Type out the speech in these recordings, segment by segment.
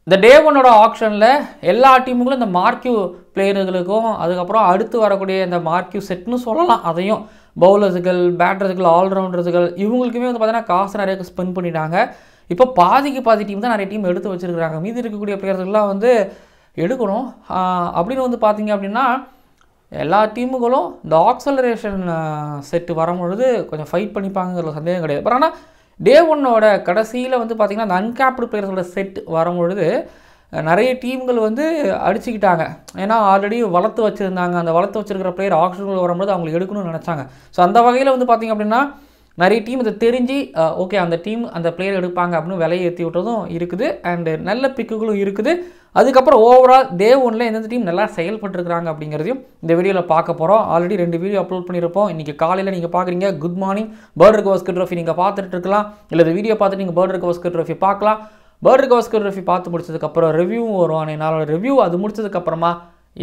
இந்த டே ஒன்னோட ஆக்ஷனில் எல்லா டீமுகளும் இந்த மார்க்யூ பிளேயர்களுக்கும் அதுக்கப்புறம் அடுத்து வரக்கூடிய இந்த மார்க்யூ செட்னு சொல்லலாம், அதையும் பவுலர்ஸுகள் பேட்டர்ஸுகள் ஆல்ரவுண்டர்ஸுகள் இவங்களுக்குமே வந்து பார்த்தீங்கன்னா காசு நிறைய ஸ்பெண்ட் பண்ணிட்டாங்க. இப்போ பாதி டீம் தான் நிறைய டீம் எடுத்து வச்சுருக்காங்க. மீதி இருக்கக்கூடிய பிளேயர்கள்லாம் வந்து எடுக்கணும். அப்படின்னு வந்து பார்த்திங்க அப்படின்னா எல்லா டீமுகளும் இந்த ஆக்சலரேஷன் செட்டு வரும்பொழுது கொஞ்சம் ஃபைட் பண்ணிப்பாங்கிறது சந்தேகம் கிடையாது. பட் ஆனால் டே ஒன்னோட கடைசியில் வந்து பார்த்திங்கன்னா அந்த அன்கேப்டு பிளேயர்களோட செட் வரும்பொழுது நிறைய டீம்கள் வந்து அடிச்சுக்கிட்டாங்க. ஏன்னா ஆல்ரெடி வளர்த்து வச்சுருந்தாங்க. அந்த வளர்த்து வச்சுருக்கிற பிளேயர் ஆக்ஷனுக்கு வரும்போது அவங்களுக்கு எடுக்கணும்னு நினச்சாங்க. ஸோ அந்த வகையில் வந்து பார்த்திங்க அப்படின்னா நிறைய டீம் இதை தெரிஞ்சு ஓகே அந்த டீம் அந்த பிளேயர் எடுப்பாங்க அப்படின்னு விலையை ஏற்றி விட்டதும் இருக்குது. அண்டு நல்ல பிக்குகளும் இருக்குது. அதுக்கப்புறம் ஓவரால் டே ஒன்னில் எந்தெந்த டீம் நல்லா செயல்பட்டுருக்காங்க அப்படிங்கிறதையும் இந்த வீடியோவில் பார்க்க போகிறோம். ஆல்ரெடி 2 வீடியோ அப்லோட் பண்ணியிருப்போம். இன்றைக்கி காலையில் நீங்கள் பார்க்குறீங்க குட் மார்னிங் பர்டர் கவாஸ்கர் ட்ரோஃபி நீங்கள் பார்த்துட்டு இருக்கலாம். இல்லை இந்த வீடியோ பார்த்துட்டு நீங்கள் பர்டர் கவாஸ்கர் ட்ரோஃபி பார்க்கலாம். பர்டர் கவாஸ்கர் ட்ரோஃபி பார்த்து முடிச்சதுக்கப்புறம் ரிவ்யூவும் வரும். நாளோட ரிவ்யூ அது முடிச்சதுக்கப்புறமா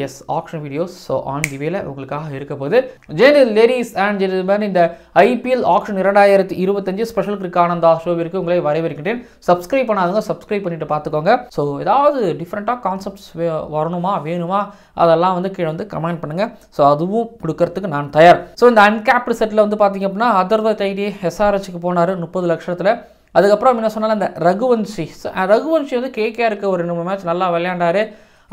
எஸ் auction videos so on the way உங்களுக்காக இருக்க போகுது. லேடிஸ் அண்ட் ஜென்டில்மேன், இந்த IPL auction 2025 special Cric Anandha ஷோவிற்கு உங்களை வரவேற்கின்றேன். சப்ஸ்கிரைப் பண்ணாதுங்க, சப்ஸ்கிரைப் பண்ணிட்டு பார்த்துக்கோங்க. ஸோ ஏதாவது டிஃப்ரெண்ட்டாக கான்செப்ட்ஸ் வரணுமா வேணுமா அதெல்லாம் வந்து கீழே வந்து கமெண்ட் பண்ணுங்கள். ஸோ அதுவும் கொடுக்கறதுக்கு நான் தயார். ஸோ இந்த அன்கேப்டு செட்டில் வந்து பார்த்திங்க அப்படின்னா அதர்வ தைடி எஸ்ஆர்ஹெச்சுக்கு போனார் 30 லட்சத்தில். அதுக்கப்புறம் என்ன சொன்னாலும் இந்த ரகுவன்ஷி வந்து கேகேஆருக்கு ஒரு 2 மேட்ச் நல்லா விளையாண்டார்.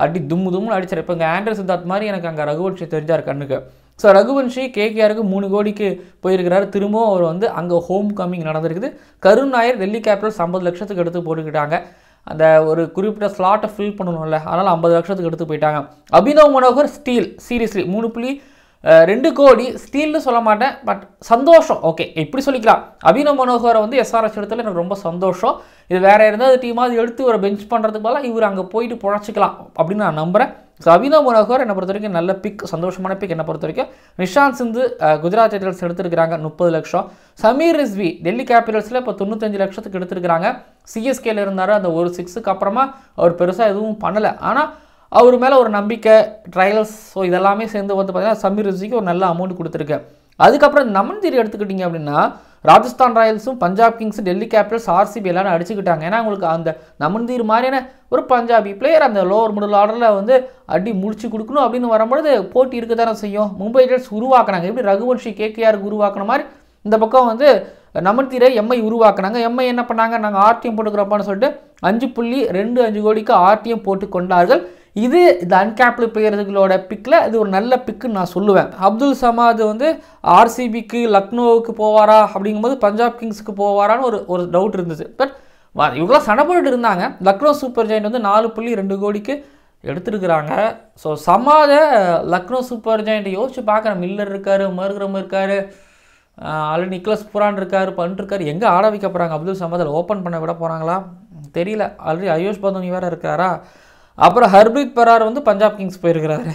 அடி தும்முன்னு அடிச்சார். இப்போ இங்கே ஆண்ட்ரூ சித்தார்த் மாதிரி எனக்கு அங்கே ரகுவன்ஷி தெரிஞ்சார் கண்ணுக்கு. ஸோ ரகுவன்ஷி கேகேஆருக்கு 3 கோடிக்கு போயிருக்கிறாரு. திரும்பவும் அவர் வந்து அங்கே ஹோம் கம்மிங் நடந்திருக்குது. கருண் நாயர் டெல்லி கேபிட்டல்ஸ் 50 லட்சத்துக்கு எடுத்து போட்டுக்கிட்டாங்க. அந்த ஒரு குறிப்பிட்ட ஸ்லாட்டை ஃபில் பண்ணணும்ல, அதனால் 50 லட்சத்துக்கு எடுத்து போயிட்டாங்க. அபினவ் மனோகர் ஸ்டீல் சீரியஸ்லி 3.2 கோடி ஸ்டீல்னு சொல்ல மாட்டேன், பட் சந்தோஷம். ஓகே இப்படி சொல்லிக்கலாம். அபினவ் மனோகரை வந்து எஸ்ஆர்ஹெச் எடுத்ததில் எனக்கு ரொம்ப சந்தோஷம். இது வேறு இருந்தால் டீமாவது எடுத்து ஒரு பெஞ்ச் பண்ணுறதுக்கு பதிலாக இவர் அங்கே போயிட்டு புழைச்சிக்கலாம் அப்படின்னு நான் நம்புகிறேன். ஸோ அபினவ் மனோகர் என்னை பொறுத்த வரைக்கும் நல்ல பிக், சந்தோஷமான பிக். என்னை பொறுத்த வரைக்கும் நிஷாந்த் சிந்து குஜராத் டைட்டல்ஸ் எடுத்துருக்கிறாங்க 30 லட்சம். சமீர் ரிஸ்வி டெல்லி கேபிட்டல்ஸில் இப்போ 95 லட்சத்துக்கு எடுத்துருக்கிறாங்க. சிஎஸ்கேல இருந்தார். அந்த ஒரு 6க்கு அப்புறமா அவர் பெருசாக எதுவும் பண்ணலை. ஆனால் அவர் மேலே ஒரு நம்பிக்கை, ட்ரையல்ஸ், ஸோ இதெல்லாமே சேர்ந்து வந்து பார்த்தீங்கன்னா சமீர் ரிஸ்விக்கு ஒரு நல்ல அமௌண்ட் கொடுத்துருக்கு. அதுக்கப்புறம் நமன்தீர் எடுத்துக்கிட்டிங்க அப்படின்னா ராஜஸ்தான் ராயல்ஸும் பஞ்சாப் கிங்ஸும் டெல்லி கேபிட்டல்ஸ் ஆர்சிபி எல்லாரும் அடிச்சுக்கிட்டாங்க. ஏன்னா உங்களுக்கு அந்த நமன்தீர் மாதிரியான ஒரு பஞ்சாபி பிளேயர் அந்த லோவர் மிடில் ஆர்டரில் வந்து அடி முடிச்சு கொடுக்கணும் அப்படின்னு வரும்பொழுது போட்டி இருக்க தானே செய்யும். மும்பை இந்தியன்ஸ் உருவாக்குனாங்க. எப்படி ரகுவன்ஷி கேகேஆருக்கு உருவாக்குன மாதிரி இந்த பக்கம் வந்து நமன்தீரை எம்ஐ உருவாக்குனாங்க. எம்ஐ என்ன பண்ணாங்க, நாங்கள் ஆர்டிஎம் போட்டுக்கிறப்பான்னு சொல்லிட்டு 5.25 கோடிக்கு ஆர்டிஎம் போட்டு கொண்டார்கள். இது இந்த அன்கேப்டு பிளேயர்களோட பிக்கில் இது ஒரு நல்ல பிக்குன்னு நான் சொல்லுவேன். அப்துல் சமாத் வந்து ஆர்சிபிக்கு லக்னோவுக்கு போவாரா அப்படிங்கும்போது பஞ்சாப் கிங்ஸுக்கு போவாரான்னு ஒரு டவுட் இருந்துச்சு. பட் இவங்களாம் சண்டை போட்டு இருந்தாங்க. லக்னோ சூப்பர் ஜெயண்ட் வந்து 4.2 கோடிக்கு எடுத்துருக்குறாங்க. ஸோ சமாதை லக்னோ சூப்பர் ஜெயண்ட் யோசிச்சு பார்க்குறேன். மில்லர் இருக்கார், மர்க்ரம் இருக்கார், ஆல்ரெடி நிக்லஸ் புரான் இருக்கார், பண்ணிருக்காரு. எங்கே ஆட வைக்க போகிறாங்க அப்துல் சமாதில் ஓப்பன் பண்ண விட போகிறாங்களா தெரியல. ஆல்ரெடி அயோஷ் பந்தோனி வேறு இருக்காரா. அப்புறம் ஹர்ப்ரீத் பரார் வந்து பஞ்சாப் கிங்ஸ் போயிருக்கிறாரு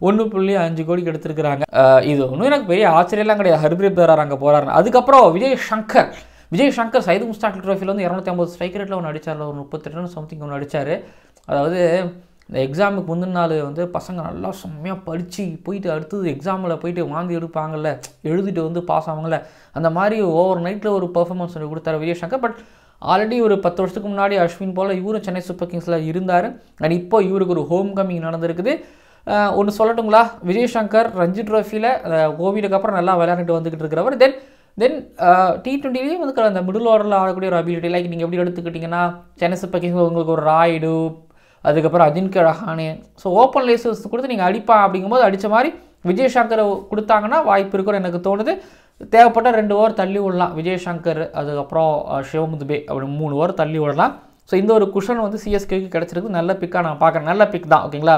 1.5 கோடிக்கு எடுத்துருக்கிறாங்க. இது ஒன்றும் எனக்கு பெரிய ஆச்சரியம்லாம் கிடையாது ஹர்ப்ரீத் பரார் அங்கே போகிறாருன்னு. அதுக்கப்புறம் விஜய் சங்கர் சைது முஸ்டாக் ட்ரோஃபியில் வந்து 250 ஸ்ட்ரைக் ரேட்டில் ஒன்று அடித்தார். ஒரு 32 ரன் சம்திங் ஒன்று அடித்தார். அதாவது இந்த எக்ஸாமுக்கு முந்தின நாள் வந்து பசங்க நல்லா செம்மையாக படித்து போயிட்டு அடுத்தது எக்ஸாமில் போயிட்டு வாந்தி எடுப்பாங்கள்ல, எழுதிட்டு வந்து பாஸ் ஆவாங்கள்ல, அந்த மாதிரி ஓவர் நைட்டில் ஒரு பெர்ஃபார்மன்ஸ் ஒன்று கொடுத்தாரு விஜய் சங்கர். பட் ஆல்ரெடி ஒரு 10 வருஷத்துக்கு முன்னாடி அஸ்வின் போல் இவரும் சென்னை சூப்பர் கிங்ஸில் இருந்தார். அண்ட் இப்போ இவருக்கு ஒரு ஹோம் கம்மிங் நடந்திருக்குது. ஒன்று சொல்லட்டுங்களா, விஜய் சங்கர் ரஞ்சி ட்ரோஃபியில் கோவிடுக்கு அப்புறம் நல்லா விளையாண்டுட்டு வந்துக்கிட்டு இருக்கிறவர். தென் T20லேயும் வந்து அந்த மிடில் ஆர்டரில் ஆடக்கூடிய ஒரு அபிலிட்டி. லைக் நீங்கள் எப்படி எடுத்துக்கிட்டிங்கன்னா சென்னை சூப்பர் கிங்ஸ் உங்களுக்கு ஒரு ராய்டு, அதுக்கப்புறம் Ajinkya Rahane, so open lasers கொடுத்து நீங்கள் அடிப்பா அப்படிங்கும்போது அடித்த மாதிரி விஜய் சங்கரை கொடுத்தாங்கன்னா வாய்ப்பு இருக்குன்னு எனக்கு தோணுது. தேவைப்பட்ட 2 ஓவர் தள்ளி விடலாம் விஜய் சங்கர், அதுக்கப்புறம் சிவம் துபே அப்படி 3 ஓவர் தள்ளி விடலாம். ஸோ இந்த ஒரு குஷன் வந்து சிஎஸ்கேக்கு கிடச்சிருக்கு. நல்ல பிக்காக நான் பார்க்குறேன். நல்ல பிக் தான். ஓகேங்களா,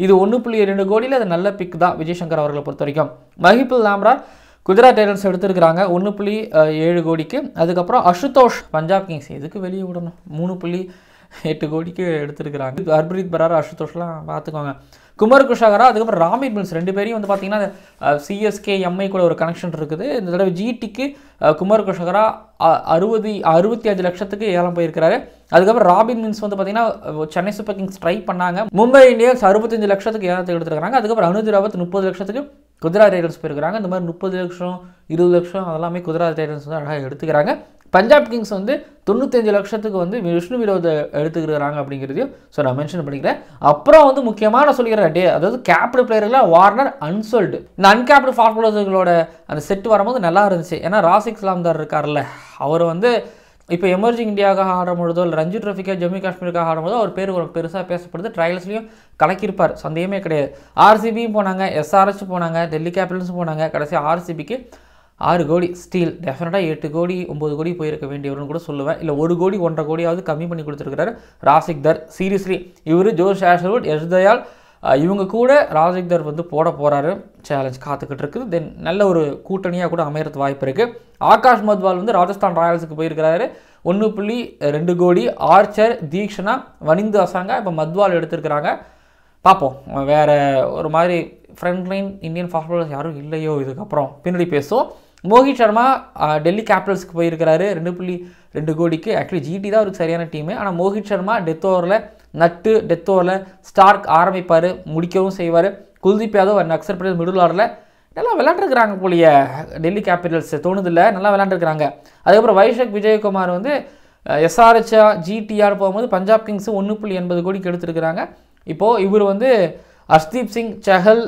இது 1.2 கோடியில் அது நல்ல பிக் தான் விஜய் சங்கர் அவர்களை பொறுத்த வரைக்கும். மஹிபுல் லாம்ரார் குஜராத் டைட்டன்ஸ் எடுத்துருக்கிறாங்க 1.7 கோடிக்கு. அதுக்கப்புறம் அசுதோஷ் பஞ்சாப் கிங்ஸ் எதுக்கு வெளியே விடணும் 3.8 கோடிக்கு எடுத்துருக்கிறாங்க. ஹர்ப்ரீத் பரார் அசுதோஷ்லாம் பார்த்துக்கோங்க. குமார் குஷாகரா அதுக்கப்புறம் ராமிட் மில்ஸ் 2 பேரையும் வந்து பார்த்தீங்கன்னா சிஎஸ்கே எம்ஐ கூட ஒரு கனெக்ஷன் இருக்குது. இந்த தடவை ஜிடிக்கு குமார் குஷாகரா 65 லட்சத்துக்கு ஏலம் போயிருக்கிறாரு. அதுக்கப்புறம் ராபின் மில்ஸ் வந்து பார்த்தீங்கன்னா சென்னை சூப்பர் கிங்ஸ் ட்ரை பண்ணாங்க. மும்பை இந்தியன்ஸ் 65 லட்சத்துக்கு ஏலத்தை எடுத்துருக்காங்க. அதுக்கப்புறம் அனுஜ் ராவத் 30 லட்சத்துக்கு குஜராத் டைட்டன்ஸ் போயிருக்கிறாங்க. இந்த மாதிரி 30 லட்சம் 20 லட்சம் அதெல்லாமே குஜராத் டைட்டன்ஸ் வந்து அழகாக எடுத்துக்கிறாங்க. பஞ்சாப் கிங்ஸ் வந்து 95 லட்சத்துக்கு வந்து விஷ்ணு வினோத் எடுத்துக்கிறாங்க அப்படிங்கிறதையும் நான் மென்ஷன் பண்ணிக்கிறேன். அப்புறம் வந்து முக்கியமான சொல்லிக்கிறேன் அதாவது கேப்டு பிளேயர்லாம் வார்னர் அன்சோல்டு. இந்த அன்கேப்டு ஃபாஸ்ட் பவுலர்ஸுகளோட அந்த செட் வரும்போது நல்லா இருந்துச்சு. ஏன்னா ராசிக் சலாம்தார் இருக்கார்ல, அவர் வந்து இப்போ எமர்ஜிங் இந்தியாவுக்காக ஆடும்பொழுதோ இல்லை ரஞ்சி ட்ரோஃபிக்காக ஜம்மு காஷ்மீருக்காக ஆடும்போதோ அவர் பேர் ஒரு பெருசாக பேசப்படுது. ட்ரையல்ஸ்லையும் கலக்கியிருப்பார், சந்தேகமே கிடையாது. ஆர்சிபியும் போனாங்க, எஸ்ஆர்எச் போனாங்க, டெல்லி கேபிட்டல்ஸும் போனாங்க. கடைசி ஆர்சிபிக்கு 6 கோடி ஸ்டீல், டெஃபினட்டாக 8 கோடி 9 கோடி போயிருக்க வேண்டியவர்னு கூட சொல்லுவேன். இல்லை 1 கோடி 1.5 கோடியாவது கம்மி பண்ணி கொடுத்துருக்கிறாரு ராசிக் தர். சீரியஸ்லி இவர் ஜோஷ் ஆஷர்வுட், யஷ் தயால் இவங்க கூட ராசிக் தர் வந்து போட போகிறாரு. சேலஞ்ச் காத்துக்கிட்டு இருக்குது. தென் நல்ல ஒரு கூட்டணியாக கூட அமையறது வாய்ப்பு இருக்குது. ஆகாஷ் மத்வால் வந்து ராஜஸ்தான் ராயல்ஸுக்கு போயிருக்கிறாரு. 1.2 கோடி. ஆர்ச்சர், தீக்ஷனா, வனிந்து அசாங்கா, இப்போ மத்வால் எடுத்திருக்கிறாங்க. பார்ப்போம். வேறு ஒரு மாதிரி front line Indian fast bowlers யாரும் இல்லையோ இதுக்கப்புறம் பின்னாடி பேசுவோம். மோஹித் சர்மா டெல்லி கேபிட்டல்ஸ்க்கு போயிருக்கிறாரு 2.2 கோடிக்கு. ஆக்சுவலி ஜிடி தான் ஒரு சரியான டீமு. ஆனால் மோஹித் சர்மா டெத் ஓவரில் நட்டு, டெத் ஓவரில் ஸ்டார்க் ஆரம்பிப்பார், முடிக்கவும் செய்வார். குல்தீப் யாதவ் அண்ட் அக்சர் பட்டேல் மிடில் ஆர்டரில் நல்லா விளையாண்டுருக்குறாங்க போலிய டெல்லி கேபிட்டல்ஸ், தோணுதில்லை, நல்லா விளையாண்டுருக்குறாங்க. அதுக்கப்புறம் வைஷக் விஜயகுமார் வந்து எஸ்ஆர்ஹெச்சா ஜிடிஆர் போகும்போது பஞ்சாப் கிங்ஸ் 1.80 கோடிக்கு எடுத்துருக்குறாங்க. இப்போது இவர் வந்து ஹர்ஷ்தீப் சிங், சஹல்,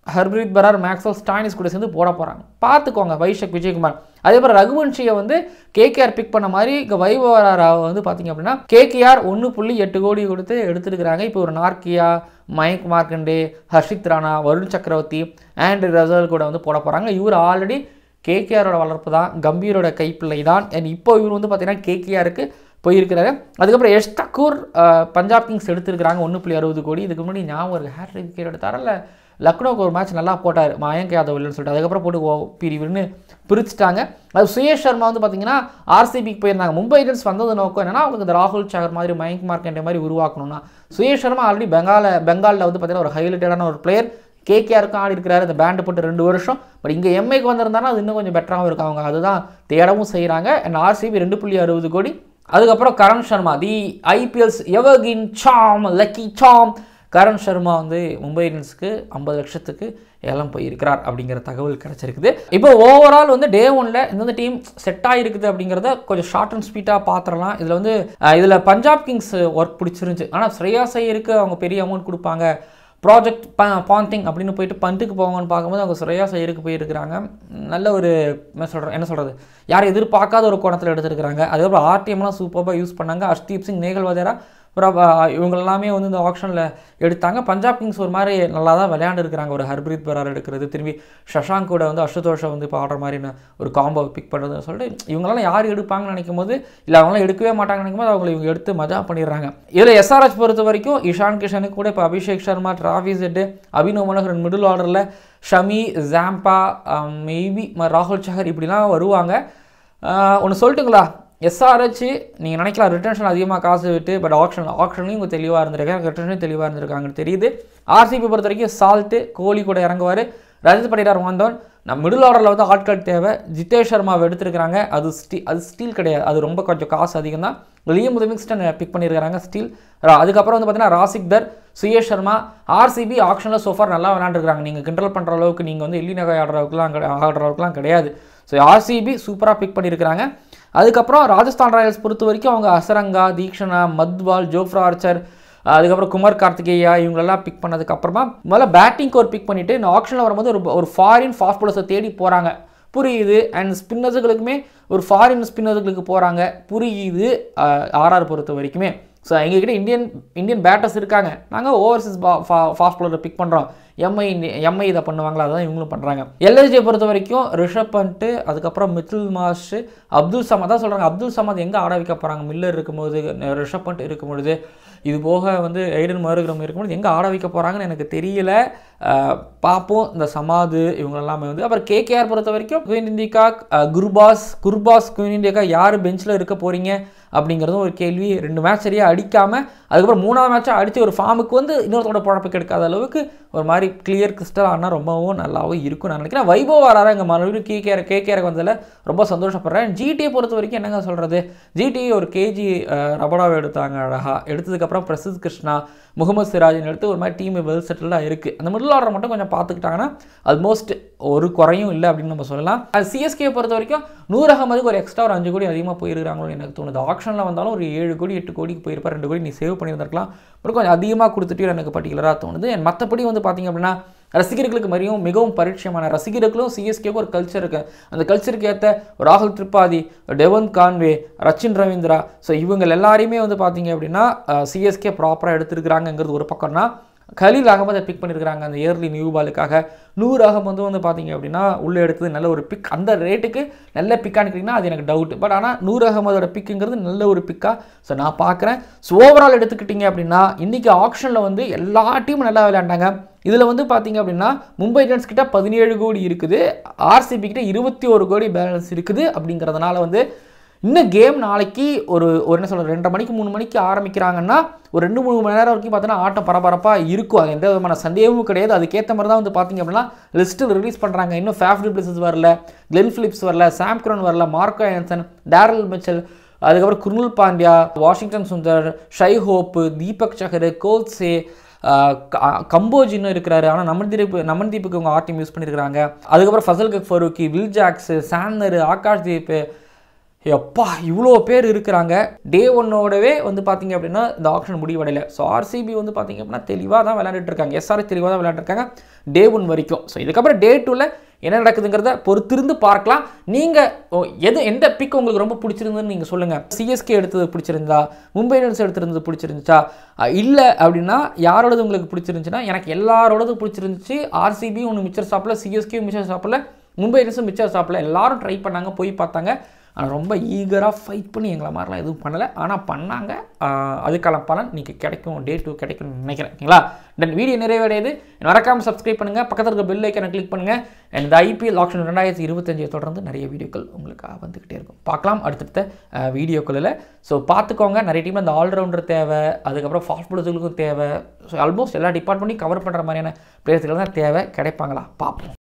ஹர்ப்ரீத் பரார், மேக்ஸ்வெல் ஸ்டாயினிஸ் கூட சேர்ந்து போட போகிறாங்க. பார்த்துக்கோங்க வைஷக் விஜயகுமார். அதேபோல் ரகுவன்ஷியை வந்து கேகேஆர் பிக் பண்ண மாதிரி இங்கே வைபவராவை வந்து பார்த்திங்க அப்படின்னா கேகேஆர் 1.8 கோடி கொடுத்து எடுத்துருக்கிறாங்க. இப்போ ஒரு நார்கியா, மயங்க் மார்க்கண்டே, ஹர்ஷித் ராணா, வருண் சக்கரவர்த்தி, ஆண்ட்ரி ரசல் கூட வந்து போட போகிறாங்க. இவர் ஆல்ரெடி கேகேஆரோட வளர்ப்பு தான், கம்பீரோட கைப்பிள்ளை தான். அண்ட் இப்போ இவர் வந்து பார்த்திங்கன்னா கேகேஆருக்கு போயிருக்கிறாரு. அதுக்கப்புறம் யஷ் தக்கூர் பஞ்சாப் கிங்ஸ் எடுத்துருக்கிறாங்க 1.60 கோடி. இதுக்கு முன்னாடி ஞாபகம் இருக்குது ஹேட்ரிக் விக்கெட் எடுத்தாரில்ல, லக்னோவுக்கு ஒரு மேட்ச் நல்லா போட்டார் மயங்க் யாதவ் இல்லைன்னு சொல்லிட்டு. அதுக்கப்புறம் போட்டு பிரிவுன்னு பிரிச்சுட்டாங்க. அது சுயேஷ் சர்மா வந்து பார்த்தீங்கன்னா ஆர்சிபிக்கு போயிருந்தாங்க. மும்பை இந்தியன்ஸ் வந்தது நோக்கம் என்னன்னா அவங்களுக்கு இந்த ராகுல் சகர் மாதிரி, மயங்க் மார்க்கண்டே மாதிரி உருவாக்கணும்னா. சுயேஷ் சர்மா ஆல்ரெடி பெங்காலில் வந்து பார்த்தீங்கன்னா ஒரு ஹைலைட்டடான ஒரு பிளேயர். கேகேஆருக்கும் ஆடி இருக்கிறாரு இந்த பேண்டு போட்டு 2 வருஷம். பட் இங்கே எம்ஐக்கு வந்திருந்தாங்கன்னா அது இன்னும் கொஞ்சம் பெட்டராகவும் இருக்கும். அவங்க அதுதான் தேடவும் செய்கிறாங்க. அண்ட் ஆர்சிபி 2.60 கோடி. அதுக்கப்புறம் கரண் சர்மா, தி ஐபிஎல்ஸ் எவர்கின் சாம், லக்கி சாம் கரண் சர்மா வந்து மும்பை இந்தியன்ஸுக்கு 50 லட்சத்துக்கு ஏலம் போயிருக்கிறார் அப்படிங்கிற தகவல் கிடச்சிருக்குது. இப்போ ஓவரால் வந்து டே 1ல் எந்தெந்த டீம் செட் ஆகிருக்குது அப்படிங்கிறத கொஞ்சம் ஷார்ட் அண்ட் ஸ்வீட்டாக பார்த்துடலாம். இதில் வந்து இதில் பஞ்சாப் கிங்ஸ் ஒர்க் பிடிச்சிருந்துச்சு. ஆனால் ஸ்ரேயாஸ் ஐயருக்கு அவங்க பெரிய அமௌண்ட் கொடுப்பாங்க, ப்ராஜெக்ட் பாண்டிங் அப்படின்னு போயிட்டு பண்ட்டுக்கு போவாங்கன்னு பார்க்கும்போது அவங்க ஸ்ரேயாஸ் ஐயருக்கு போயிருக்கிறாங்க. நல்ல ஒரு என்ன சொல்கிறது யாரும் எதிர்பார்க்காத ஒரு கோணத்தில் எடுத்துருக்கிறாங்க. அதுக்கப்புறம் ஆர்டிஎம்லாம் சூப்பராக யூஸ் பண்ணாங்க. ஹர்ஷ்தீப் சிங், நேகல் வதேரா, இவங்க எல்லாமே வந்து இந்த ஆப்ஷனில் எடுத்தாங்க. பஞ்சாப் கிங்ஸ் ஒரு மாதிரி நல்லா தான் விளையாண்டுருக்கிறாங்க. ஒரு ஹர்ப்ரீத் பரார் எடுக்கிறது, திரும்பி ஷஷாங்க் கூட வந்து அசுதோஷை வந்து இப்போ ஆடுற மாதிரி ஒரு காம்போ பிக் பண்ணுறதுன்னு சொல்லிட்டு இவங்களாம் யார் எடுப்பாங்கன்னு நினைக்கும் போது, இல்லை அவங்களாம் எடுக்கவே மாட்டாங்கன்னு நினைக்கும் போது அவங்களை இவங்க எடுத்து மஜா பண்ணிடுறாங்க. இதில் எஸ்ஆர்ஹெச் பொறுத்த வரைக்கும் இஷான் கிஷனுக்கு கூட இப்போ Abhishek Sharma, Travis head, Abhinav Manoharan middle ஆர்டரில், ஷமி, ஜாம்பா, மேபி ராகுல் சஹர் இப்படிலாம் வருவாங்க. ஒன்று சொல்லட்டுங்களா, எஸ்ஆர்ஹெச் நீங்கள் நினைக்கலாம் ரிட்டன்ஷன் அதிகமாக காசு விட்டு, பட் ஆக்ஷன்லையும் இவங்க தெளிவாக இருந்திருக்காங்க, ரிட்டன்ஷனையும் தெளிவாக இருந்திருக்காங்கன்னு தெரியுது. ஆர்சிபி பொறுத்த வரைக்கும் சால்ட்டு, கோலி கூட இறங்குவார், ரஜத் பட்டிதார் வந்தோன். நம்ம மிடில் ஆர்டரில் வந்து ஆட்கள் தேவை. ஜிதேஷ் சர்மாவை எடுத்துருக்கிறாங்க. அது ஸ்டீல் கிடையாது, அது ரொம்ப கொஞ்சம் காசு அதிகம் தான். லியம் லிவிங்ஸ்டன் பிக் பண்ணியிருக்கிறாங்க ஸ்டீல். அதுக்கப்புறம் வந்து பார்த்தீங்கன்னா ராசிக் தர், சுயேஷ் சர்மா. ஆர்சிபி ஆக்ஷனில் சோஃபார் நல்லா விளையாண்டுருக்காங்க. நீங்கள் கண்ட்ரோல் பண்ணுற அளவுக்கு நீங்கள் வந்து எல்லி நகை ஆடுறவுக்குலாம் கிடையாது. ஸோ ஆர்சிபி சூப்பராக பிக் பண்ணியிருக்கிறாங்க. அதுக்கப்புறம் ராஜஸ்தான் ராயல்ஸ் பொறுத்த வரைக்கும் அவங்க அசரங்கா, தீக்ஷனா, மத்வால், ஜோஃப்ரா ஆர்ச்சர், அதுக்கப்புறம் குமார் கார்த்திகேயா இவங்களெல்லாம் பிக் பண்ணதுக்கப்புறமா முதல்ல பேட்டிங்க்கு ஒரு பிக் பண்ணிவிட்டு இந்த ஆப்ஷனில் வரும்போது ஒரு ஃபாரின் ஃபாஸ்ட் பாலர்ஸை தேடி போகிறாங்க, புரியுது. அண்ட் ஸ்பின்னர்ஸுகளுக்குமே ஒரு ஃபாரின் ஸ்பின்னர்ஸுகளுக்கு போகிறாங்க, புரியுது. ஆர்ஆர் பொறுத்த வரைக்குமே ஸோ எங்ககிட்ட இந்தியன் பேட்டர்ஸ் இருக்காங்க, நாங்கள் ஓவர்சீஸ் ஃபாஸ்ட் பாலரை பிக் பண்ணுறோம். எம்ஐ இதை பண்ணுவாங்களா, அதான் இவங்களும் பண்ணுறாங்க. எல்எஸ்ஜியை பொறுத்த வரைக்கும் ரிஷப் பண்ட்டு, அதுக்கப்புறம் மித்துல் மார்ஷ், அப்துல் சமத் தான் சொல்கிறாங்க. அப்துல் சமத் எங்கே ஆட வைக்க போகிறாங்க, மில்லர் இருக்கும்போது, ரிஷப் பண்ட் இருக்கும்பொழுது, இது போக வந்து ஐடன் மருகிரம் இருக்கும்போது எங்கே ஆட வைக்க போகிறாங்கன்னு எனக்கு தெரியல. பார்ப்போம் இந்த சமாது இவங்க எல்லாமே வந்து. அப்புறம் கேகேஆர் பொறுத்த வரைக்கும் குயின் இண்டிகா, குர்பாஸ் குயின் இண்டிகா யார் பெஞ்சில் இருக்க போகிறீங்க அப்படிங்கிறதும் ஒரு கேள்வி. 2 மேட்ச் சரியாக அடிக்காமல் அதுக்கப்புறம் 3ஆவது மேட்சாக அடித்து ஒரு ஃபார்முக்கு வந்து இன்னொருத்தோட பழப்பு கிடைக்காத அளவுக்கு ஒரு மாதிரி கிளியர் கிறிஸ்டல் ஆனால் ரொம்பவும் நல்லாவும் இருக்கும் நான் நினைக்கிறேன். வைபவ் வராரா இங்கே மறுபடியும் கேகேஆருக்கு வந்ததில் ரொம்ப சந்தோஷப்படுறேன். ஜிடியை பொறுத்த வரைக்கும் என்னங்க சொல்கிறது, ஜிடி ஒரு கேஜி ரபடாவை எடுத்தாங்க அழகாக. எடுத்ததுக்கப்புறம் பிரசித் கிருஷ்ணா, முகமது சிராஜின் எடுத்து ஒரு மாதிரி டீம் வெல் செட்டில்டாக இருக்குது. அந்த மிடில் ஆர்டர் மட்டும் கொஞ்சம் பார்த்துக்கிட்டாங்கன்னா ஆல்மோஸ்ட் ஒரு குறையும் இல்லை அப்படின்னு நம்ம சொல்லலாம். அது சிஎஸ்கே பொறுத்த வரைக்கும் நூர் அகமதுக்கு ஒரு எக்ஸ்ட்ரா ஒரு 5 கோடி அதிகமாக போயிருக்காங்களோ எனக்கு தோணுது. ஆக்ஷனில் வந்தாலும் ஒரு 7 கோடி 8 கோடிக்கு போயிருப்பா, 2 கோடி நீ சேவ் பண்ணியிருந்திருக்கலாம், அப்புறம் கொஞ்சம் அதிகமாக கொடுத்துட்டு எனக்கு பர்டிகுலராக தோணுது. மற்றபடி வந்து பார்த்திங்க அப்படின்னா ரசிகர்களுக்கு மிகவும் பரிட்சயமான ரசிகர்களும் சிஎஸ்கேக்கு ஒரு கல்ச்சர் இருக்குது. அந்த கல்ச்சருக்கு ஏற்ற ராகுல் திரிபாதி, டெவன் கான்வே, ரச்சின் ரவீந்திரா, ஸோ இவங்க எல்லாரையுமே வந்து பார்த்திங்க அப்படின்னா சிஎஸ்கே ப்ராப்பராக எடுத்துருக்கிறாங்கிறது ஒரு பக்கம்னா, கலீல் அகமதை பிக் பண்ணியிருக்கிறாங்க அந்த இயர்லி நியூ பாலுக்காக. நூர் அகமது வந்து பார்த்திங்க அப்படின்னா உள்ளே எடுத்தது நல்ல ஒரு பிக். அந்த ரேட்டுக்கு நல்ல பிக்கான்னு கேட்டிங்கன்னா அது எனக்கு டவுட். பட் ஆனால் நூர் அகமதோட பிக்குங்கிறது நல்ல ஒரு பிக்காக ஸோ நான் பார்க்குறேன். ஸோ ஓவரால் எடுத்துக்கிட்டிங்க அப்படின்னா இன்றைக்கி ஆக்ஷனில் வந்து எல்லா டீமும் நல்லா விளையாண்டாங்க. இதில் வந்து பார்த்திங்க அப்படின்னா மும்பை இந்தியன்ஸ் கிட்ட 17 கோடி இருக்குது, ஆர்சிபி கிட்ட 21 கோடி பேலன்ஸ் இருக்குது. அப்படிங்கிறதுனால வந்து இன்னும் கேம் நாளைக்கு ஒரு என்ன சொல்கிறது 2:30 மணிக்கு 3 மணிக்கு ஆரம்பிக்கிறாங்கன்னா ஒரு 2-3 மணி நேரம் வரைக்கும் பார்த்தோன்னா ஆட்டம் பரபரப்பாக இருக்கும். அது எந்த விதமான சந்தேகமும் கிடையாது. அதுக்கேற்ற மாதிரி தான் வந்து பார்த்திங்க அப்படின்னா லிஸ்ட்டு ரிலீஸ் பண்ணுறாங்க. இன்னும் ஃபேஃப் டு பிளஸஸ் வரல, கிளென் ஃபிலிப்ஸ் வரல, சாம் கரன் வரல, மார்க்கோ ஆன்சன், டேரல் மிச்சல், அதுக்கப்புறம் Krunal Pandya, Washington Sundar, Shai Hope, Deepak Chahar, கோல்சே, கம்போஜ் இன்னும் இருக்கிறாரு. ஆனால் நமன்தீப்புக்கு அவங்க ஆர்டிஎம் யூஸ் பண்ணியிருக்கிறாங்க. அதுக்கப்புறம் Fazalhaq Farooqi, Will Jacks, Santner, Akash Deep, எப்பா இவ்வளோ பேர் இருக்கிறாங்க. டே 1ஓடவே வந்து பார்த்திங்க அப்படின்னா இந்த ஆக்ஷன் முடிவடையலை. ஸோ ஆர்சிபி வந்து பார்த்திங்க அப்படின்னா தெளிவாக தான் விளையாண்டுட்டு இருக்காங்க. எஸ்ஆர்எஸ் தெளிவாக தான் விளையாண்டுருக்காங்க டே 1 வரைக்கும். ஸோ இதுக்கப்புறம் டே 2ல் என்ன நடக்குதுங்கிறத பொறுத்திருந்து பார்க்கலாம். நீங்கள் எந்த பிக் உங்களுக்கு ரொம்ப பிடிச்சிருந்ததுன்னு நீங்கள் சொல்லுங்கள். சிஎஸ்கே எடுத்தது பிடிச்சிருந்தா, மும்பை இந்தியன்ஸ் எடுத்துருந்தது பிடிச்சிருந்துச்சா, இல்லை அப்படின்னா யாரோடது உங்களுக்கு பிடிச்சிருந்துச்சுன்னா எனக்கு எல்லாரோடது பிடிச்சிருந்துச்சு. ஆர்சிபி ஒன்று மிச்சர் சாப்பிடல, சிஎஸ்கே மிச்சர் சாப்பிடல, மும்பை இந்தியன்ஸும் மிச்சர் சாப்பிடல. எல்லாரும் ட்ரை பண்ணாங்க, போய் பார்த்தாங்க. ஆனால் ரொம்ப ஈகராக ஃபைட் பண்ணி எங்களை மாதிரிலாம் எதுவும் பண்ணலை. ஆனால் பண்ணாங்க. அதுக்கான பலன் இன்றைக்கி கிடைக்கும், டே 2 கிடைக்கும்னு நினைக்கிறேன். ஓகேங்களா? தென் வீடியோ நிறைவடையுது. மறக்காமல் சப்ஸ்கிரைப் பண்ணுங்கள், பக்கத்தில் இருக்க பெல் ஐக்கனை கிளிக் பண்ணுங்கள். அண்ட் இந்த ஐபிஎல் ஆக்ஷன் 2025 தொடர்ந்து நிறைய வீடியோக்கள் உங்களுக்கு வந்துக்கிட்டே இருக்கும். பார்க்கலாம் அடுத்தடுத்த வீடியோக்களில். ஸோ பார்த்துக்கோங்க. நிறைய டீம் அந்த ஆல்ரவுண்டர் தேவை, அதுக்கப்புறம் ஃபாஸ்ட் பாலர்ஸுகளுக்கும் தேவை. ஸோ ஆல்மோஸ்ட் எல்லா டிபார்ட்மெண்ட்டையும் கவர் பண்ணுற மாதிரியான பிளேயர்ஸ்கள் தான் தேவை. கிடைப்பாங்களா பார்ப்போம்.